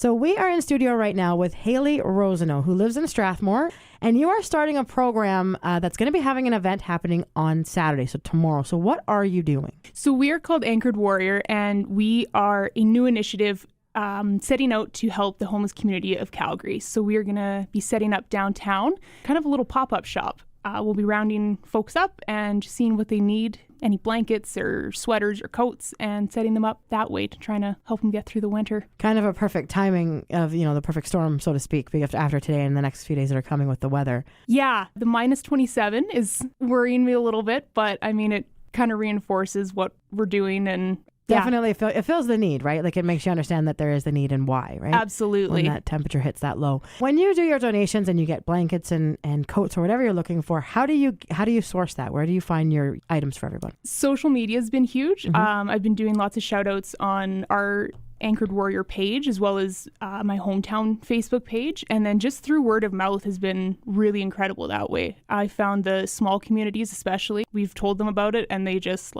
So we are in studio right now with Hayley Rosenau, who lives in Strathmore, and you are starting a program that's going to be having an event happening on Saturday, so tomorrow. So what are you doing? So we are called Anchored Warrior, and we are a new initiative setting out to help the homeless community of Calgary. So we are going to be setting up downtown, kind of a little pop-up shop. We'll be rounding folks up and just seeing what they need, any blankets or sweaters or coats, and setting them up that way to try to help them get through the winter. Kind of a perfect timing of, the perfect storm, so to speak, after today and the next few days that are coming with the weather. Yeah, the minus 27 is worrying me a little bit, but I mean, it kind of reinforces what we're doing and definitely it feels the need, right? Like it makes you understand that there is the need and why, right? Absolutely. When that temperature hits that low. When you do your donations and you get blankets and coats or whatever you're looking for, how do you source that? Where do you find your items for everyone? Social media has been huge. Mm-hmm. I've been doing lots of shout outs on our Anchored Warrior page, as well as my hometown Facebook page. And then just through word of mouth has been really incredible that way. I found the small communities especially, we've told them about it and they just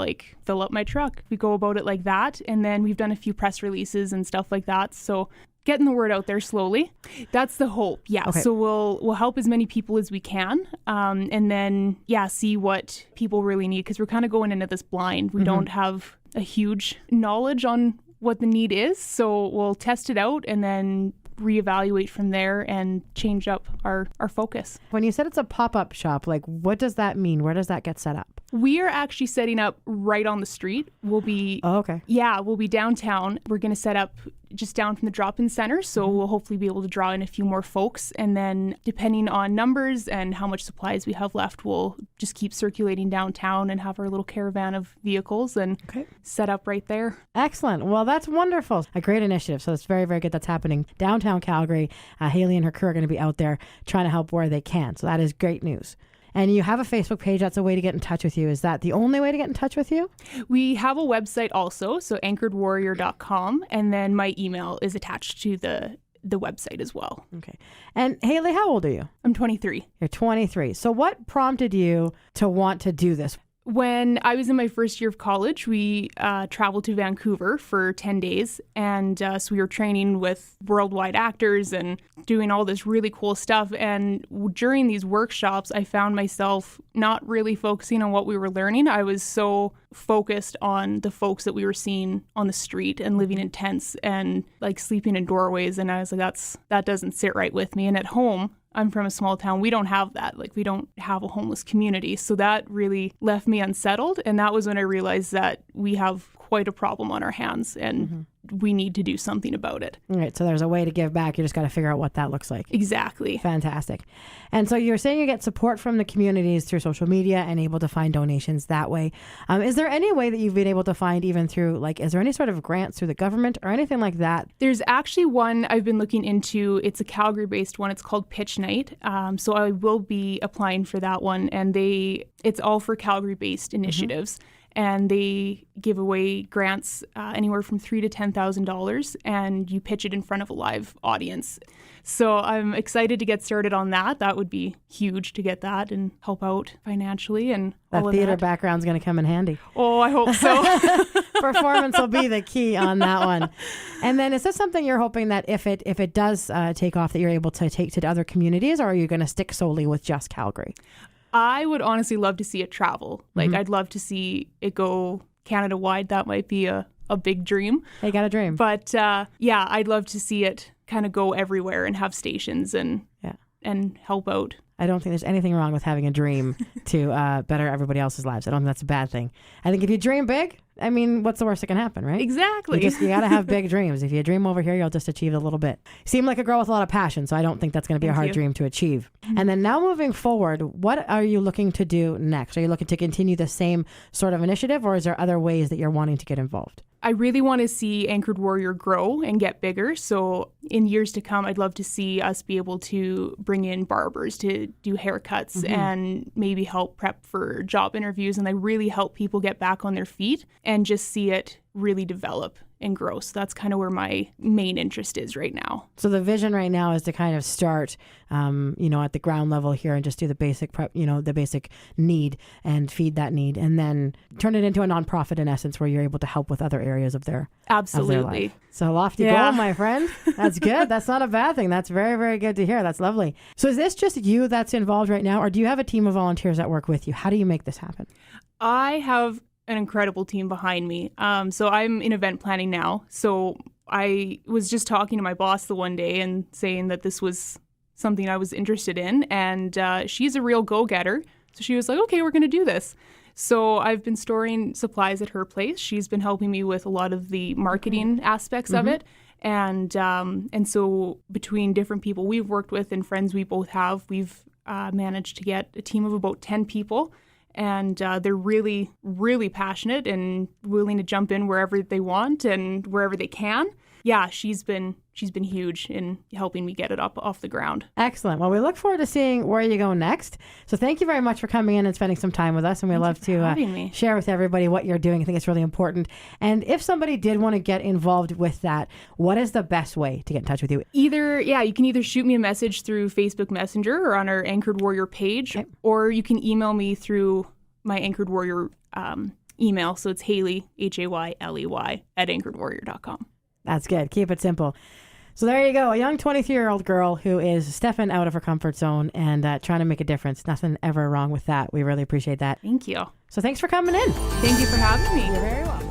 fill up my truck. We go about it like that. And then we've done a few press releases and stuff like that. So getting the word out there slowly. That's the hope. Yeah. Okay. So we'll help as many people as we can. And then, see what people really need. Because we're kind of going into this blind. We don't have a huge knowledge on what the need is. So we'll test it out and then reevaluate from there and change up our focus. When you said it's a pop-up shop, what does that mean? Where does that get set up? We are actually setting up right on the street. We'll be we'll be downtown. We're going to set up just down from the drop-in center, so we'll hopefully be able to draw in a few more folks, and then depending on numbers and how much supplies we have left, we'll just keep circulating downtown and have our little caravan of vehicles and set up right there. Excellent. Well, that's wonderful. A great initiative. So it's very, very good that's happening downtown Calgary. Hayley and her crew are going to be out there trying to help where they can. So that is great news. And you have a Facebook page. That's a way to get in touch with you. Is that the only way to get in touch with you? We have a website also, so anchoredwarrior.com. And then my email is attached to the website as well. Okay. And Hayley, how old are you? I'm 23. You're 23. So what prompted you to want to do this? When I was in my first year of college, we traveled to Vancouver for 10 days. And so we were training with worldwide actors and doing all this really cool stuff. And during these workshops, I found myself not really focusing on what we were learning. I was so focused on the folks that we were seeing on the street and living in tents and sleeping in doorways. And I was like, that doesn't sit right with me. And at home, I'm from a small town. We don't have that. We don't have a homeless community. So that really left me unsettled. And that was when I realized that we have quite a problem on our hands and we need to do something about it. All right. So there's a way to give back. You just got to figure out what that looks like. Exactly. Fantastic. And so you're saying you get support from the communities through social media and able to find donations that way. Is there any way that you've been able to find even through, is there any sort of grants through the government or anything like that? There's actually one I've been looking into. It's a Calgary-based one. It's called Pitch Night. So I will be applying for that one. And it's all for Calgary-based initiatives. And they give away grants anywhere from $3,000 to $10,000, and you pitch it in front of a live audience. So I'm excited to get started on that. That would be huge to get that and help out financially and all of that. That theater background's going to come in handy. Oh, I hope so. Performance will be the key on that one. And then is this something you're hoping that if it does take off, that you're able to take to other communities, or are you going to stick solely with just Calgary? I would honestly love to see it travel. I'd love to see it go Canada-wide. That might be a big dream. They got a dream. But I'd love to see it kind of go everywhere and have stations and help out. I don't think there's anything wrong with having a dream to better everybody else's lives. I don't think that's a bad thing. I think if you dream big, what's the worst that can happen, right? Exactly. You got to have big dreams. If you dream over here, you'll just achieve a little bit. You seem like a girl with a lot of passion, so I don't think that's going to be a hard dream to achieve. And then now moving forward, what are you looking to do next? Are you looking to continue the same sort of initiative, or is there other ways that you're wanting to get involved? I really want to see Anchored Warrior grow and get bigger. So in years to come, I'd love to see us be able to bring in barbers to do haircuts and maybe help prep for job interviews. And really help people get back on their feet and just see it really develop grow. So that's kind of where my main interest is right now. So the vision right now is to kind of start, at the ground level here and just do the basic prep, the basic need and feed that need, and then turn it into a nonprofit in essence where you're able to help with other areas of their Absolutely. life. So lofty goal, my friend. That's good. That's not a bad thing. That's very, very good to hear. That's lovely. So is this just you that's involved right now, or do you have a team of volunteers that work with you? How do you make this happen? I have an incredible team behind me. So I'm in event planning now. So I was just talking to my boss the one day and saying that this was something I was interested in. And she's a real go-getter. So she was like, okay, we're going to do this. So I've been storing supplies at her place. She's been helping me with a lot of the marketing aspects of it. And so between different people we've worked with and friends we both have, we've managed to get a team of about 10 people. And they're really, really passionate and willing to jump in wherever they want and wherever they can. Yeah, she's been huge in helping me get it up off the ground. Excellent. Well, we look forward to seeing where you go next. So thank you very much for coming in and spending some time with us. And we love to share with everybody what you're doing. I think it's really important. And if somebody did want to get involved with that, what is the best way to get in touch with you? You can either shoot me a message through Facebook Messenger or on our Anchored Warrior page, or you can email me through my Anchored Warrior email. So it's Hayley, Hayley, @anchoredwarrior.com. That's good. Keep it simple. So there you go. A young 23-year-old girl who is stepping out of her comfort zone and trying to make a difference. Nothing ever wrong with that. We really appreciate that. Thank you. So thanks for coming in. Thank you for having me. You're very welcome.